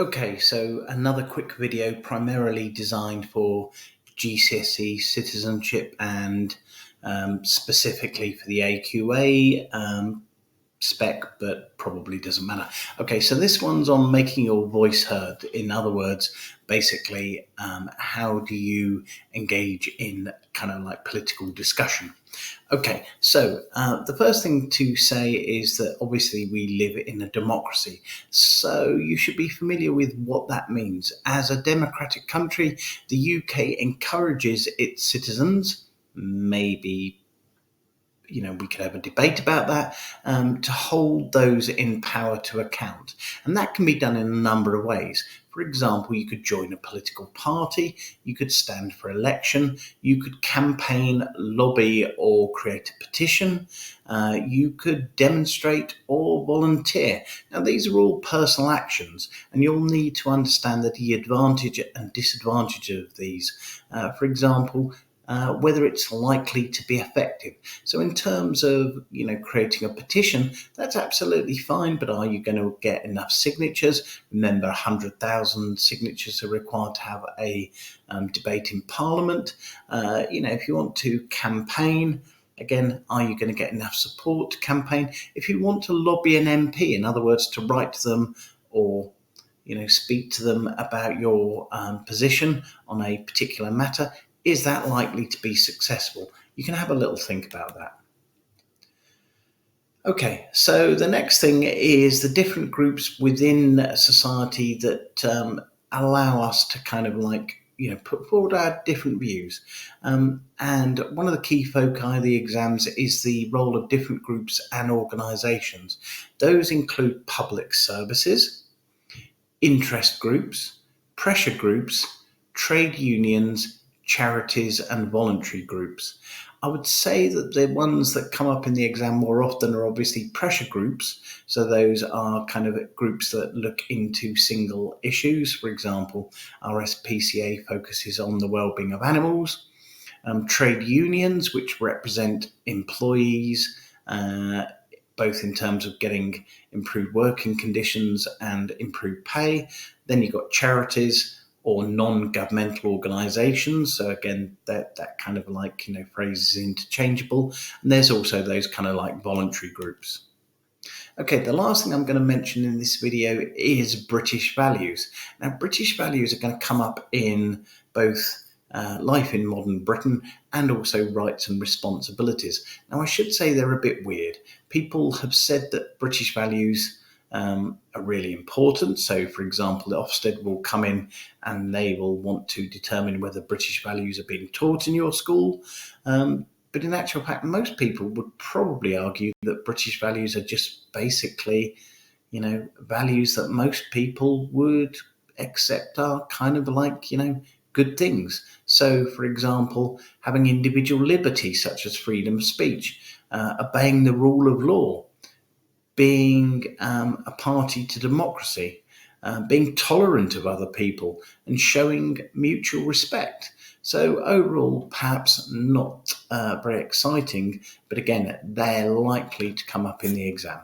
Okay, so another quick video primarily designed for GCSE citizenship and specifically for the AQA spec, but probably doesn't matter. Okay, so this one's on making your voice heard. In other words, basically, how do you engage in kind of like political discussion? Okay, so the first thing to say is that obviously we live in a democracy, so you should be familiar with what that means. As a democratic country, the UK encourages its citizens, maybe we could have a debate about that, to hold those in power to account. And that can be done in a number of ways. For example, you could join a political party, you could stand for election, you could campaign, lobby, or create a petition, you could demonstrate or volunteer. Now, these are all personal actions, and you'll need to understand the advantage and disadvantage of these. For example, whether it's likely to be effective. So in terms of, creating a petition, that's absolutely fine, but are you going to get enough signatures? Remember, 100,000 signatures are required to have a debate in Parliament. If you want to campaign, again, are you going to get enough support to campaign? If you want to lobby an MP, in other words, to write to them or speak to them about your position on a particular matter, is that likely to be successful? You can have a little think about that. Okay, so the next thing is the different groups within society that allow us to kind of put forward our different views. And one of the key foci of the exams is the role of different groups and organisations. Those include public services, interest groups, pressure groups, trade unions, charities and voluntary groups. I would say that the ones that come up in the exam more often are obviously pressure groups. So those are kind of groups that look into single issues. For example, RSPCA focuses on the well-being of animals. Trade unions, which represent employees, both in terms of getting improved working conditions and improved pay. Then you've got charities or non-governmental organisations. So again, that kind of phrase is interchangeable. And there's also those kind of like voluntary groups. Okay, the last thing I'm going to mention in this video is British values. Now, British values are going to come up in both life in modern Britain and also rights and responsibilities. Now, I should say they're a bit weird. People have said that British values are really important. So, for example, the Ofsted will come in and they will want to determine whether British values are being taught in your school. But in actual fact, most people would probably argue that British values are just basically, values that most people would accept are kind of good things. So, for example, having individual liberty, such as freedom of speech, obeying the rule of law, being a party to democracy, being tolerant of other people, and showing mutual respect. So overall, perhaps not very exciting, but again, they're likely to come up in the exam.